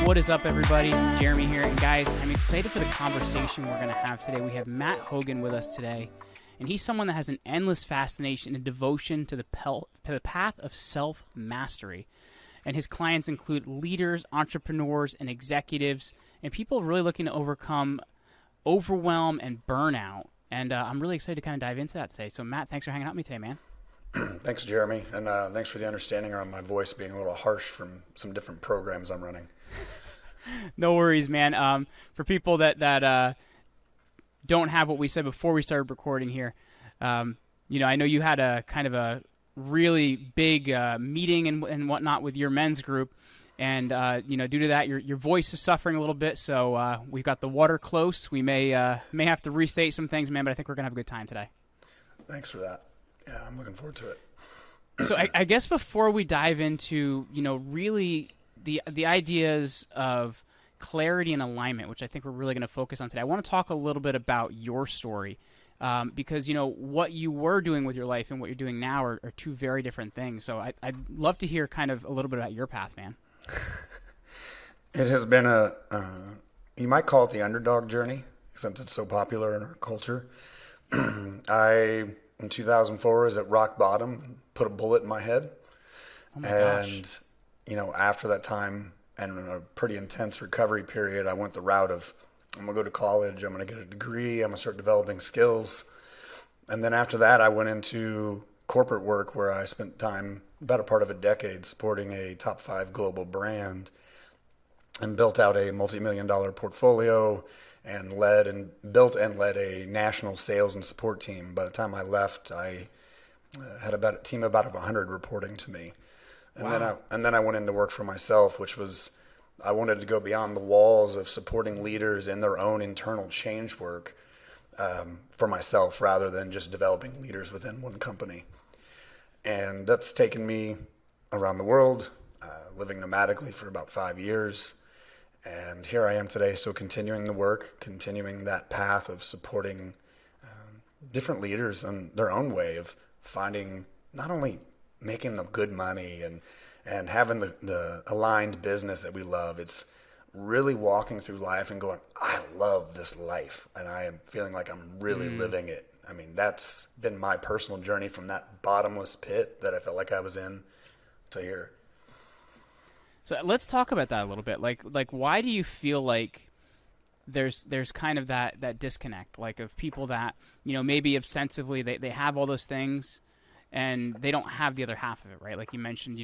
What is up, everybody? Jeremy here, and guys, I'm excited for the conversation we're going to have today. We have Matt Hogan with us today, and he's someone that has an endless fascination and devotion to the path of self-mastery. And his clients include leaders, entrepreneurs, and executives, and people really looking to overcome overwhelm and burnout. And I'm really excited to kind of dive into that today. So, Matt, thanks for hanging out with me today, man. Thanks, Jeremy, and thanks for the understanding around my voice being a little harsh from some different programs I'm running. No worries, man. For people that don't have what we said before we started recording here, I know you had a kind of a really big meeting and whatnot with your men's group, and due to that, your voice is suffering a little bit. So we've got the water close. We may have to restate some things, man, but I think we're gonna have a good time today. Thanks for that. Yeah, I'm looking forward to it. So I guess before we dive into really the ideas of clarity and alignment, which I think we're really going to focus on today, I want to talk a little bit about your story, because what you were doing with your life and what you're doing now are two very different things. So I'd love to hear kind of a little bit about your path, man. It has been you might call it the underdog journey, since it's so popular in our culture. In 2004, was at rock bottom, put a bullet in my head. Oh my gosh. And, after that time and in a pretty intense recovery period, I went the route of, I'm going to go to college, I'm going to get a degree, I'm going to start developing skills. And then after that, I went into corporate work where I spent time, about a part of a decade, supporting a top 5 global brand and built out a multi-million-dollar portfolio and built and led a national sales and support team. By the time I left, I had about a team of about 100 reporting to me. And wow. then I went into work for myself, which was, I wanted to go beyond the walls of supporting leaders in their own internal change work for myself, rather than just developing leaders within one company. And that's taken me around the world, living nomadically for about 5 years. And here I am today, so continuing the work, continuing that path of supporting different leaders in their own way of finding, not only making the good money and having the aligned business that we love, it's really walking through life and going, I love this life, and I am feeling like I'm really living it. I mean, that's been my personal journey from that bottomless pit that I felt like I was in to here. So let's talk about that a little bit. Like why do you feel like there's kind of that disconnect, like of people that, maybe ostensibly they have all those things and they don't have the other half of it, right? Like you mentioned,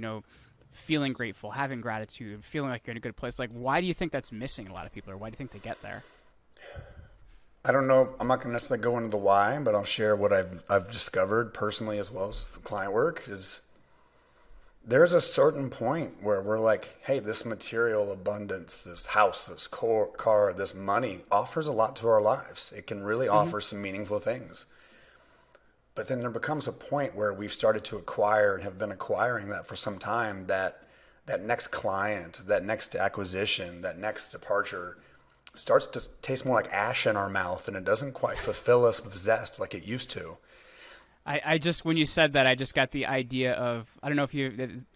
feeling grateful, having gratitude, feeling like you're in a good place. Like, why do you think that's missing a lot of people, or why do you think they get there? I don't know. I'm not going to necessarily go into the why, but I'll share what I've discovered personally as well as the client work is, there's a certain point where we're like, hey, this material abundance, this house, this car, this money offers a lot to our lives. It can really offer some meaningful things. But then there becomes a point where we've started to acquire and have been acquiring that for some time, that next client, that next acquisition, that next departure starts to taste more like ash in our mouth, and it doesn't quite fulfill us with zest like it used to. I just, when you said that, I just got the idea of, I don't know if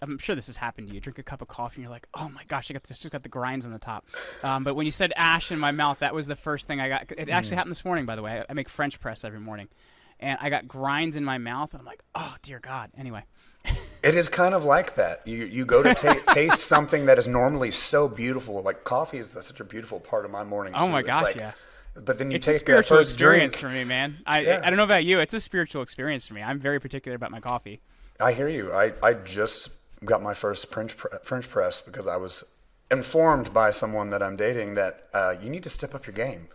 I'm sure this has happened to you. Drink a cup of coffee and you're like, oh my gosh, just got the grinds on the top. But when you said ash in my mouth, that was the first thing I got. It actually happened this morning, by the way. I make French press every morning. And I got grinds in my mouth, and I'm like, oh, dear God. Anyway. It is kind of like that. You go to taste something that is normally so beautiful. Like coffee is such a beautiful part of my morning. Oh, too. my It's gosh, like, yeah. But then It's take a spiritual that first experience drink. for me, man. I don't know about you. It's a spiritual experience for me. I'm very particular about my coffee. I hear you. I just got my first French press because I was informed by someone that I'm dating that you need to step up your game,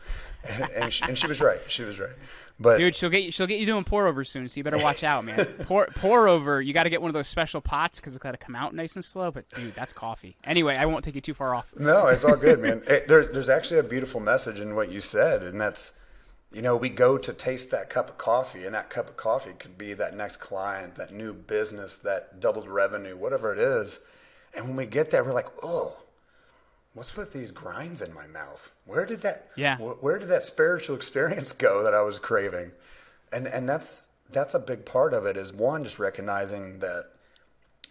and she was right. She was right. But dude, she'll get you doing pour over soon, so you better watch out, man. Pour over, you got to get one of those special pots because it's got to come out nice and slow. But dude, that's coffee. Anyway, I won't take you too far off. No, it's all good, man. There's actually a beautiful message in what you said, and that's, we go to taste that cup of coffee, and that cup of coffee could be that next client, that new business, that doubled revenue, whatever it is. And when we get there, we're like, oh, what's with these grinds in my mouth? Where did that spiritual experience go that I was craving? And that's a big part of it, is one, just recognizing that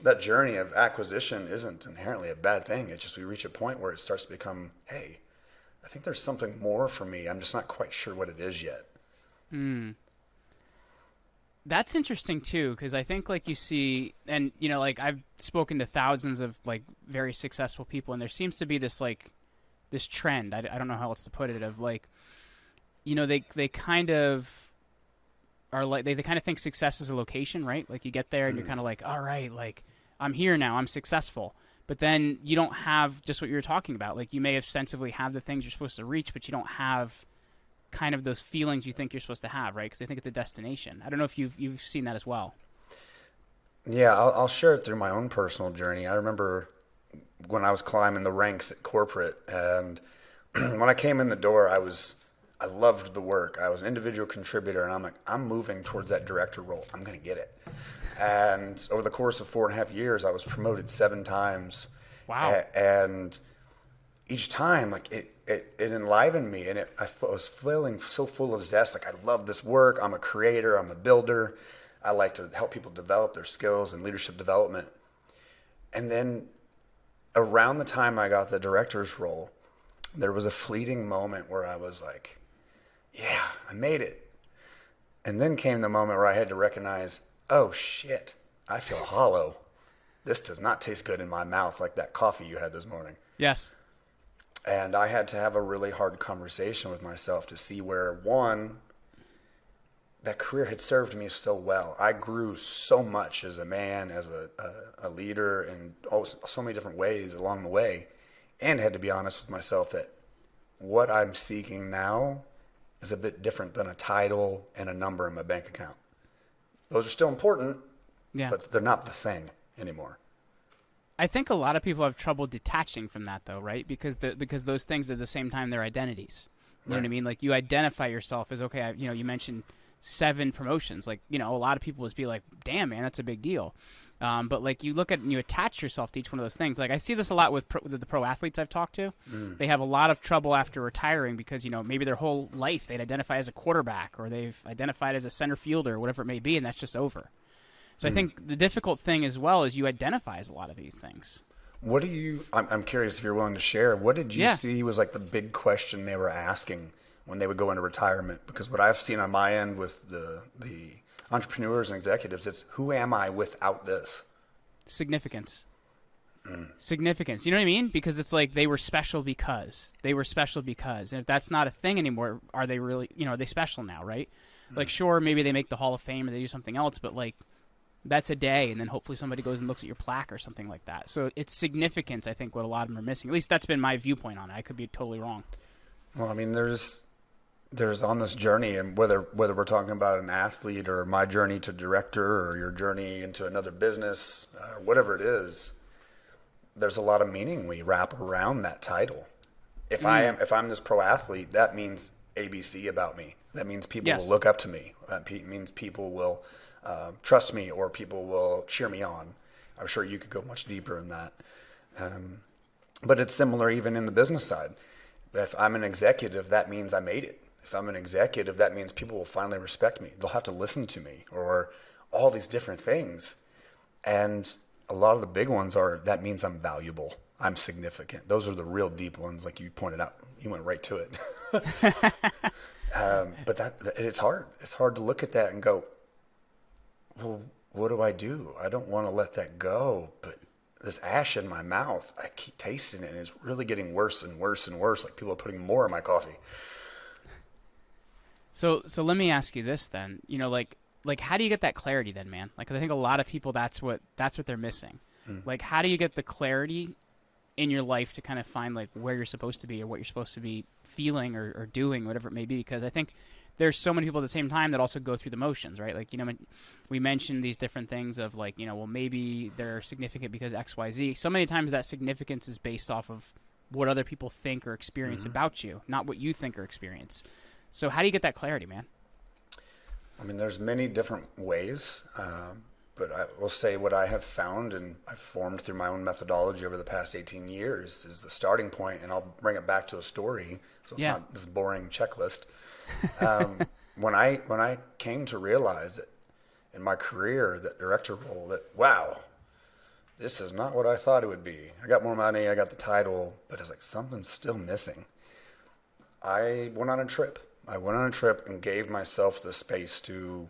that journey of acquisition isn't inherently a bad thing. It's just we reach a point where it starts to become, hey, I think there's something more for me. I'm just not quite sure what it is yet. That's interesting too, because I think like you see, and you know, like I've spoken to thousands of like very successful people, and there seems to be this like this trend. I don't know how else to put it, of like, you know, they kind of are like they kind of think success is a location, right? Like you get there and you're kind of like, all right, like I'm here now, I'm successful. But then you don't have just what you were talking about. Like you may ostensibly have the things you're supposed to reach, but you don't have kind of those feelings you think you're supposed to have, right? Because they think it's a destination. I don't know if you've seen that as well. Yeah, I'll share it through my own personal journey. I remember when I was climbing the ranks at corporate, and when I came in the door, I loved the work. I was an individual contributor, and I'm like, I'm moving towards that director role. I'm going to get it. And over the course of 4.5 years, I was promoted 7 times. Wow. And each time, like it enlivened me, and I was feeling so full of zest. Like, I love this work. I'm a creator. I'm a builder. I like to help people develop their skills and leadership development. And then around the time I got the director's role, there was a fleeting moment where I was like, yeah, I made it. And then came the moment where I had to recognize, oh shit, I feel hollow. This does not taste good in my mouth like that coffee you had this morning. Yes. And I had to have a really hard conversation with myself to see where, one, that career had served me so well. I grew so much as a man, as a leader, in so many different ways along the way, and had to be honest with myself that what I'm seeking now is a bit different than a title and a number in my bank account. Those are still important, but they're not the thing anymore. I think a lot of people have trouble detaching from that, though, right? Because those things at the same time they're identities. You know what I mean? Like you identify yourself as, okay, you mentioned 7 promotions. Like, you know, a lot of people would be like, damn, man, that's a big deal. But like you look at and you attach yourself to each one of those things. Like I see this a lot with the pro athletes I've talked to. They have a lot of trouble after retiring because, you know, maybe their whole life they'd identify as a quarterback or they've identified as a center fielder or whatever it may be, and that's just over. So I think the difficult thing as well is you identify as a lot of these things. What do you, I'm curious if you're willing to share, what did you see was like the big question they were asking when they would go into retirement? Because what I've seen on my end with the entrepreneurs and executives, it's who am I without this? Significance. Significance. You know what I mean? Because it's like they were special because. And if that's not a thing anymore, are they really, you know, are they special now, right? Like, sure, maybe they make the Hall of Fame or they do something else, but like, that's a day, and then hopefully somebody goes and looks at your plaque or something like that. So it's significance, I think, what a lot of them are missing. At least that's been my viewpoint on it. I could be totally wrong. Well, I mean, there's on this journey, and whether we're talking about an athlete or my journey to director or your journey into another business, whatever it is, there's a lot of meaning we wrap around that title. If I'm this pro athlete, that means ABC about me. That means people will look up to me. That means people will trust me, or people will cheer me on. I'm sure you could go much deeper in that. But it's similar even in the business side. If I'm an executive, that means I made it. If I'm an executive, that means people will finally respect me. They'll have to listen to me, or all these different things. And a lot of the big ones are, that means I'm valuable. I'm significant. Those are the real deep ones, like you pointed out. You went right to it. But it's hard. It's hard to look at that and go, well, what do I do? I don't want to let that go, but this ash in my mouth, I keep tasting it, and it's really getting worse and worse and worse. Like people are putting more in my coffee. So let me ask you this then. You know, like how do you get that clarity then, man? Like, 'cause I think a lot of people that's what they're missing. Like, how do you get the clarity in your life to kind of find like where you're supposed to be or what you're supposed to be feeling or doing, whatever it may be? Because I think there's so many people at the same time that also go through the motions, right? Like, you know, we mentioned these different things of like, you know, well, maybe they're significant because X, Y, Z. So many times that significance is based off of what other people think or experience about you, not what you think or experience. So how do you get that clarity, man? I mean, there's many different ways, but I will say what I have found and I've formed through my own methodology over the past 18 years is the starting point, and I'll bring it back to a story, so it's not this boring checklist. When I came to realize that in my career, that director role, that wow, this is not what I thought it would be. I got more money, I got the title, but it's like something's still missing. I went on a trip. I went on a trip and gave myself the space to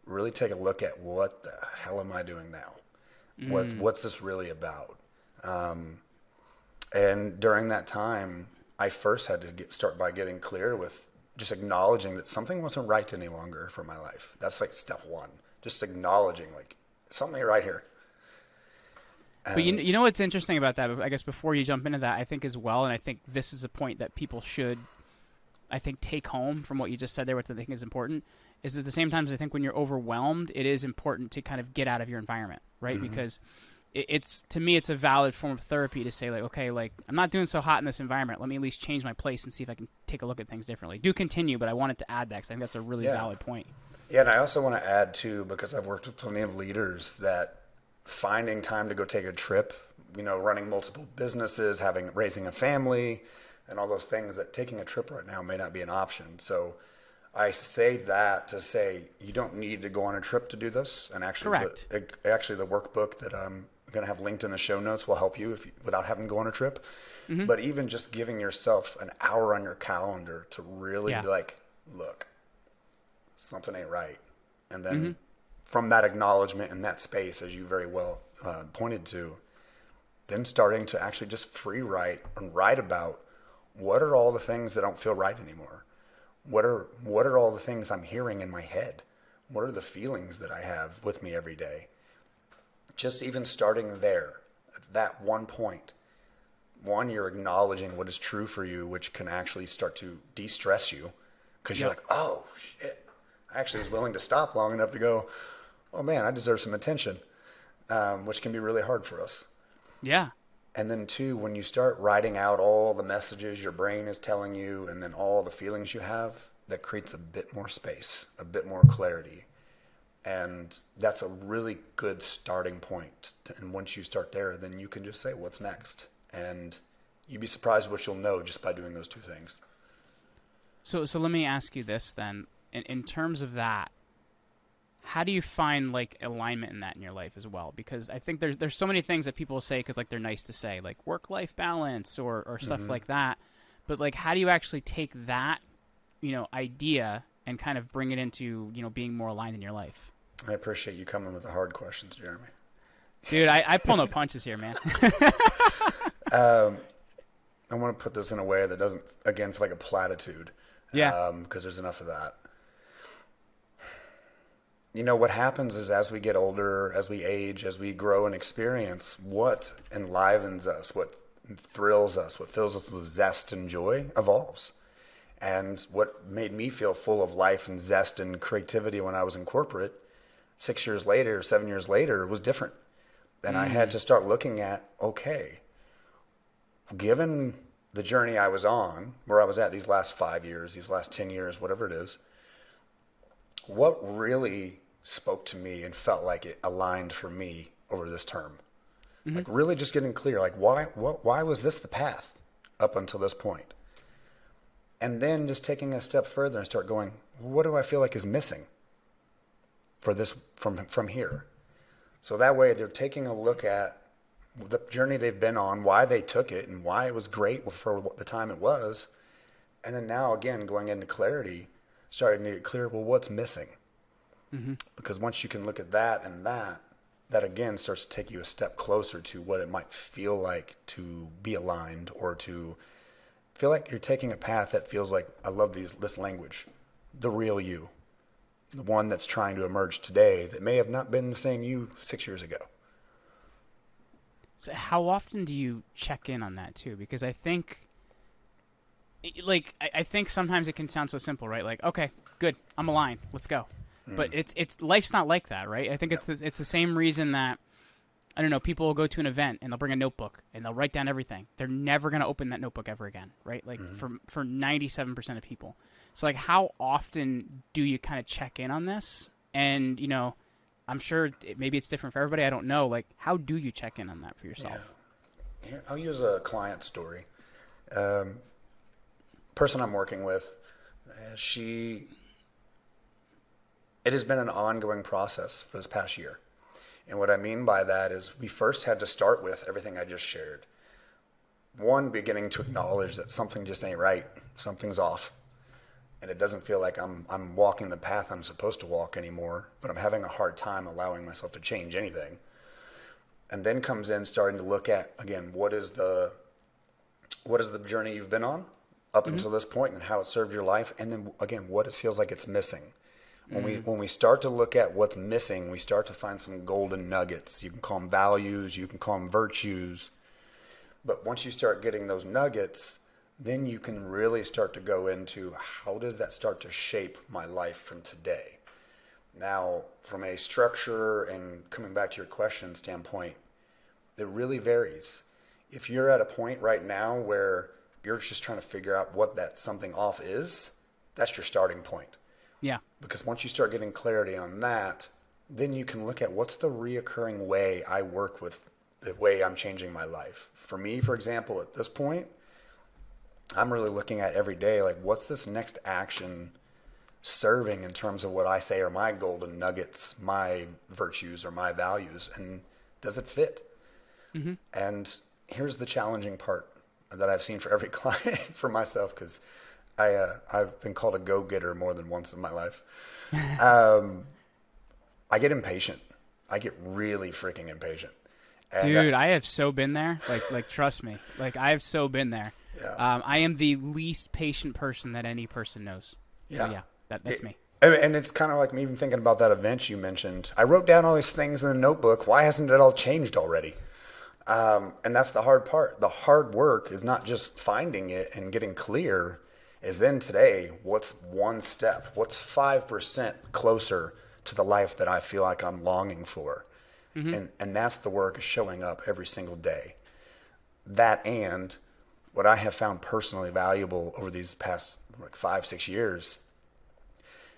really take a look at what the hell am I doing now? What's this really about? And during that time, I first had to start by getting clear with just acknowledging that something wasn't right any longer for my life. That's like step one. Just acknowledging like something ain't right here. But you know what's interesting about that? I guess before you jump into that, I think as well, and I think this is a point that people should, I think, take home from what you just said there, which I think is important, is at the same time, I think when you're overwhelmed, it is important to kind of get out of your environment, right? Mm-hmm. Because it's to me, it's a valid form of therapy to say like, okay, like I'm not doing so hot in this environment. Let me at least change my place and see if I can take a look at things differently. Do continue, but I wanted to add that because I think that's a really valid point. Yeah, and I also want to add too, because I've worked with plenty of leaders, that finding time to go take a trip, running multiple businesses, raising a family, and all those things, that taking a trip right now may not be an option. So I say that to say you don't need to go on a trip to do this. And actually, the workbook that I'm going to have linked in the show notes will help you without having to go on a trip. Mm-hmm. But even just giving yourself an hour on your calendar to really be like, look, something ain't right. And then from that acknowledgement and that space, as you very well pointed to, then starting to actually just free write and write about what are all the things that don't feel right anymore. What are all the things I'm hearing in my head? What are the feelings that I have with me every day? Just even starting there, at that one point, you're acknowledging what is true for you, which can actually start to de-stress you, because you're like, oh, shit. I actually was willing to stop long enough to go, oh, man, I deserve some attention, which can be really hard for us. Yeah. And then, too, when you start writing out all the messages your brain is telling you and then all the feelings you have, that creates a bit more space, a bit more clarity. And that's a really good starting point. And once you start there, then you can just say, what's next? And you'd be surprised what you'll know just by doing those two things. So let me ask you this then. In terms of that, how do you find like alignment in that in your life as well? Because I think there's so many things that people say because like they're nice to say, like work-life balance or stuff like that. But like, how do you actually take that, idea and kind of bring it into, being more aligned in your life? I appreciate you coming with the hard questions, Jeremy. Dude, I pull no punches here, man. I want to put this in a way that doesn't, again, feel like a platitude. Yeah. Because there's enough of that. What happens is as we get older, as we age, as we grow and experience, what enlivens us, what thrills us, what fills us with zest and joy evolves. And what made me feel full of life and zest and creativity when I was in corporate, 6 years later, 7 years later, was different. And I had to start looking at, okay, given the journey I was on, where I was at these last 5 years, these last 10 years, whatever it is, what really spoke to me and felt like it aligned for me over this term? Mm-hmm. Like really just getting clear, like why was this the path up until this point? And then just taking a step further and start going, what do I feel like is missing for this from here? So that way they're taking a look at the journey they've been on, why they took it and why it was great for the time it was. And then now again, going into clarity, starting to get clear, well, what's missing? Mm-hmm. Because once you can look at that and that again starts to take you a step closer to what it might feel like to be aligned or to feel like you're taking a path that feels like, I love this language, the real you, the one that's trying to emerge today that may have not been the same you 6 years ago. So how often do you check in on that too? Because I think, I think sometimes it can sound so simple, right? Like, okay, good, I'm aligned, let's go. But it's life's not like that, right? I think it's the same reason that, I don't know, people will go to an event and they'll bring a notebook and they'll write down everything. They're never going to open that notebook ever again, right? Like for 97% of people. So like, how often do you kind of check in on this? And I'm sure maybe it's different for everybody. I don't know. Like, how do you check in on that for yourself? Yeah. Here, I'll use a client story. Person I'm working with, it has been an ongoing process for this past year. And what I mean by that is we first had to start with everything I just shared. One, beginning to acknowledge that something just ain't right. Something's off. And it doesn't feel like I'm walking the path I'm supposed to walk anymore, but I'm having a hard time allowing myself to change anything. And then comes in starting to look at, again, what is the journey you've been on up until this point and how it served your life, and then again, what it feels like it's missing. When we start to look at what's missing, we start to find some golden nuggets. You can call them values, you can call them virtues. But once you start getting those nuggets, then you can really start to go into how does that start to shape my life from today. Now, from a structure and coming back to your question standpoint, it really varies. If you're at a point right now where you're just trying to figure out what that something off is, that's your starting point. Yeah. Because once you start getting clarity on that, then you can look at what's the reoccurring way I work with the way I'm changing my life. For me, for example, at this point, I'm really looking at every day, like what's this next action serving in terms of what I say are my golden nuggets, my virtues or my values, and does it fit? Mm-hmm. And here's the challenging part that I've seen for every client for myself, because I've been called a go-getter more than once in my life. I get impatient. I get really freaking impatient. And dude, I have so been there. Like trust me. Like I have so been there. Yeah. I am the least patient person that any person knows. So yeah, that's me. And it's kind of like me even thinking about that event you mentioned. I wrote down all these things in the notebook. Why hasn't it all changed already? And that's the hard part. The hard work is not just finding it and getting clear, is then today, what's one step? What's 5% closer to the life that I feel like I'm longing for? Mm-hmm. And that's the work is showing up every single day. That, and what I have found personally valuable over these past 5-6 years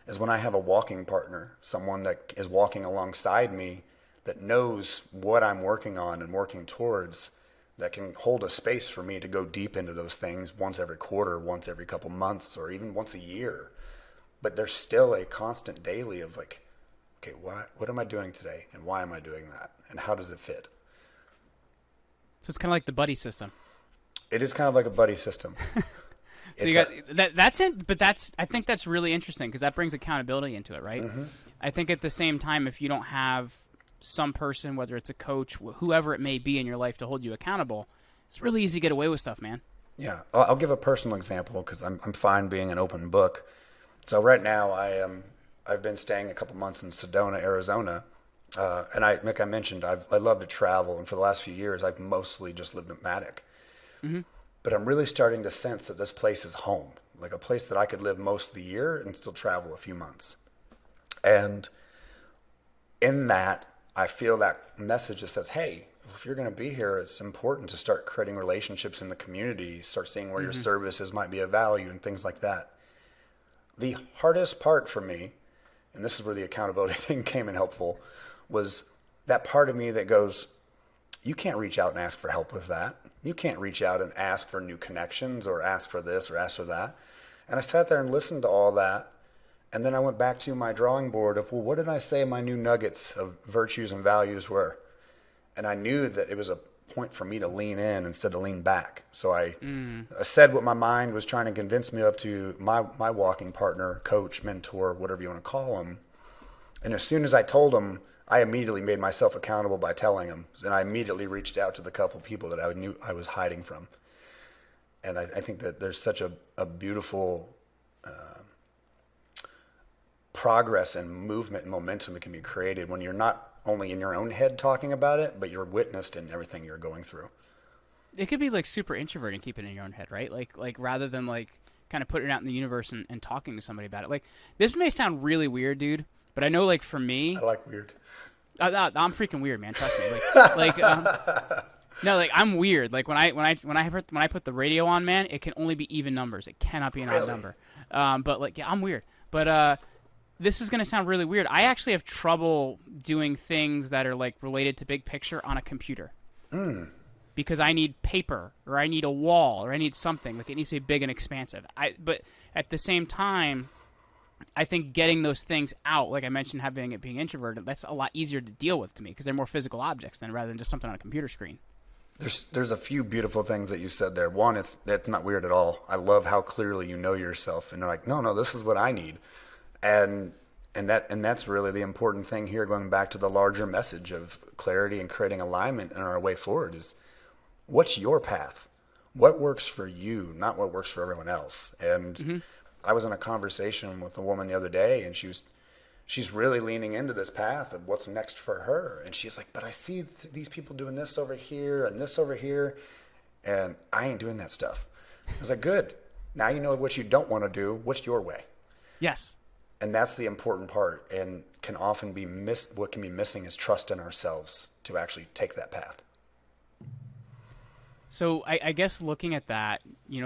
is when I have a walking partner, someone that is walking alongside me that knows what I'm working on and working towards, that can hold a space for me to go deep into those things once every quarter, once every couple months, or even once a year. But there's still a constant daily of like, okay, what am I doing today? And why am I doing that? And how does it fit? So it's kind of like the buddy system. It is kind of like a buddy system. So you got that's it, but I think that's really interesting because that brings accountability into it, right? Mm-hmm. I think at the same time, if you don't have some person, whether it's a coach, whoever it may be in your life to hold you accountable, it's really easy to get away with stuff, man. Yeah. I'll give a personal example because I'm fine being an open book. So right now I've been staying a couple months in Sendona, Arizona. And like I mentioned, I love to travel. And for the last few years, I've mostly just lived nomadic. Mm-hmm. But I'm really starting to sense that this place is home, like a place that I could live most of the year and still travel a few months. And in that, I feel that message that says, hey, if you're going to be here, it's important to start creating relationships in the community, start seeing where your services might be of value and things like that. The hardest part for me, and this is where the accountability thing came in helpful, was that part of me that goes, you can't reach out and ask for help with that. You can't reach out and ask for new connections or ask for this or ask for that. And I sat there and listened to all that. And then I went back to my drawing board of, well, what did I say my new nuggets of virtues and values were? And I knew that it was a point for me to lean in instead of lean back. So I said what my mind was trying to convince me of to my walking partner, coach, mentor, whatever you want to call him. And as soon as I told him, I immediately made myself accountable by telling him. And I immediately reached out to the couple people that I knew I was hiding from. And I think that there's such a beautiful progress and movement and momentum that can be created when you're not only in your own head talking about it, but you're witnessed in everything you're going through. It could be like super introverting, keeping it in your own head, right? Like rather than like kind of putting it out in the universe and talking to somebody about it. Like this may sound really weird, dude, but I know like for me, I like weird. I'm freaking weird, man. Trust me. No, like I'm weird. Like when I put the radio on, man, it can only be even numbers. It cannot be an odd number. But like, yeah, I'm weird. But this is gonna sound really weird. I actually have trouble doing things that are like related to big picture on a computer. Because I need paper or I need a wall or I need something. Like it needs to be big and expansive. But at the same time, I think getting those things out, like I mentioned, being introverted, that's a lot easier to deal with to me because they're more physical objects than rather than just something on a computer screen. There's a few beautiful things that you said there. One, it's not weird at all. I love how clearly you know yourself, and you're like, no, this is what I need, and that's really the important thing here. Going back to the larger message of clarity and creating alignment in our way forward is, what's your path? What works for you, not what works for everyone else. And I was in a conversation with a woman the other day, and she's really leaning into this path of what's next for her. And she's like, but I see these people doing this over here and this over here, and I ain't doing that stuff. I was like, good. Now you know what you don't want to do. What's your way? Yes. And that's the important part, and can often be what can be missing is trust in ourselves to actually take that path. So I guess looking at that,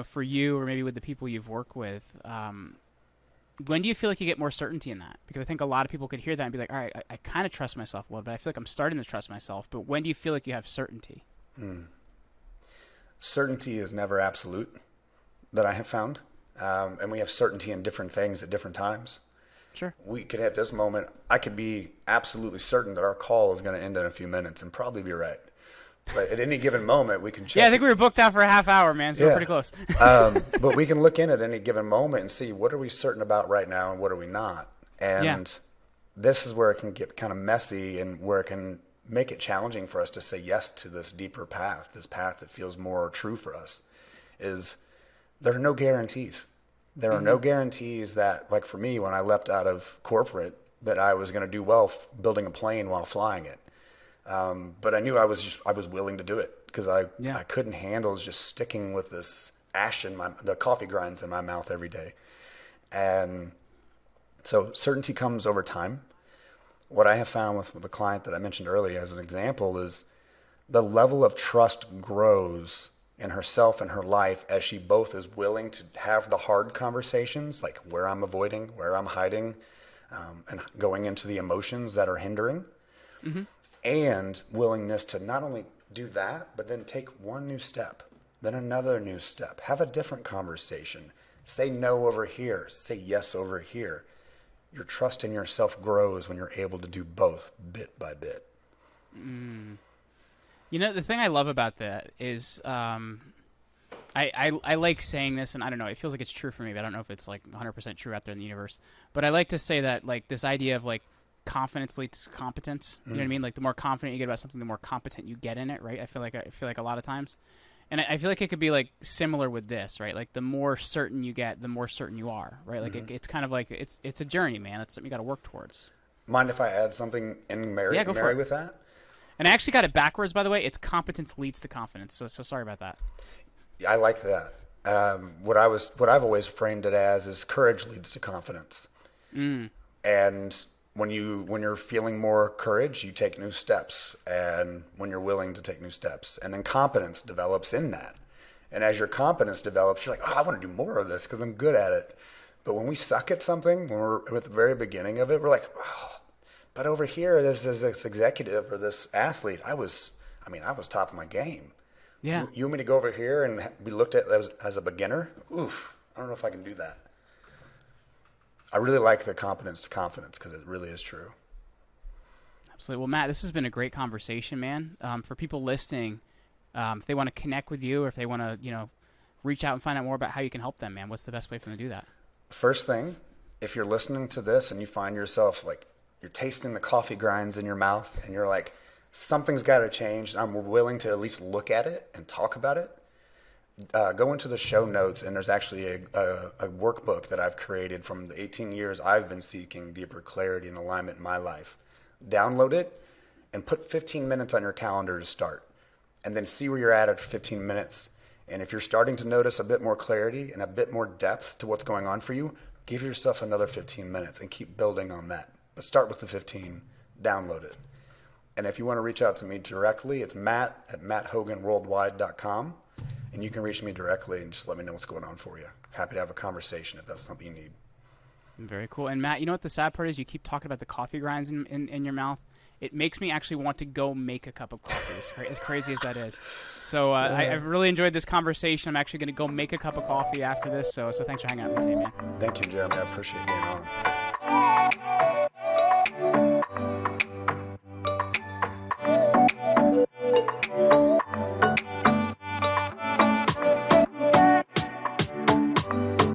for you or maybe with the people you've worked with, when do you feel like you get more certainty in that? Because I think a lot of people could hear that and be like, all right, I kind of trust myself a little bit. I feel like I'm starting to trust myself. But when do you feel like you have certainty? Certainty is never absolute, that I have found. And we have certainty in different things at different times. Sure. We could, at this moment, I could be absolutely certain that our call is going to end in a few minutes and probably be right. But at any given moment, we can check. Yeah, I think we were booked out for a half hour, man, so we're pretty close. But we can look in at any given moment and see what are we certain about right now and what are we not. And this is where it can get kind of messy and where it can make it challenging for us to say yes to this deeper path, this path that feels more true for us, is there are no guarantees. There are no guarantees that, like for me, when I leapt out of corporate, that I was going to do well building a plane while flying it. But I knew I was willing to do it because I couldn't handle just sticking with this ash in the coffee grinds in my mouth every day. And so certainty comes over time. What I have found with the client that I mentioned earlier as an example is the level of trust grows in herself and her life as she both is willing to have the hard conversations, like where I'm avoiding, where I'm hiding, and going into the emotions that are hindering. And willingness to not only do that, but then take one new step, then another new step, have a different conversation, say no over here, say yes over here. Your trust in yourself grows when you're able to do both bit by bit. The thing I love about that is I like saying this, and I don't know, it feels like it's true for me, but I don't know if it's like 100% true out there in the universe. But I like to say that like this idea of like confidence leads to competence. You know what I mean? Like the more confident you get about something, the more competent you get in it, right? I feel like a lot of times. And I feel like it could be like similar with this, right? Like the more certain you get, the more certain you are, right? Like it's kind of like it's a journey, man. It's something you got to work towards. Mind if I add something in marry with that? And I actually got it backwards, by the way. It's competence leads to confidence. So sorry about that. I like that. What I've always framed it as is courage leads to confidence. And when you're feeling more courage, you take new steps, and when you're willing to take new steps, and then competence develops in that. And as your competence develops, you're like, I want to do more of this because I'm good at it. But when we suck at something, when we're at the very beginning of it, we're like, but over here, this executive or this athlete, I was top of my game. Yeah. You want me to go over here and be looked at as a beginner? Oof, I don't know if I can do that. I really like the competence to confidence because it really is true. Absolutely. Well, Matt, this has been a great conversation, man. For people listening, if they want to connect with you or if they want to, reach out and find out more about how you can help them, man, what's the best way for them to do that? First thing, if you're listening to this and you find yourself like you're tasting the coffee grinds in your mouth and you're like, something's got to change, and I'm willing to at least look at it and talk about it, go into the show notes, and there's actually a workbook that I've created from the 18 years I've been seeking deeper clarity and alignment in my life. Download it and put 15 minutes on your calendar to start, and then see where you're at 15 minutes. And if you're starting to notice a bit more clarity and a bit more depth to what's going on for you, give yourself another 15 minutes and keep building on that. But start with the 15, download it. And if you want to reach out to me directly, it's matt@matthoganworldwide.com. And you can reach me directly and just let me know what's going on for you. Happy to have a conversation if that's something you need. Very cool. And Matt, you know what the sad part is? You keep talking about the coffee grinds in your mouth, it makes me actually want to go make a cup of coffee, as crazy as that is. So I've really enjoyed this conversation. I'm actually going to go make a cup of coffee after this. So thanks for hanging out with me today, man. Thank you, Jeremy. I appreciate being on.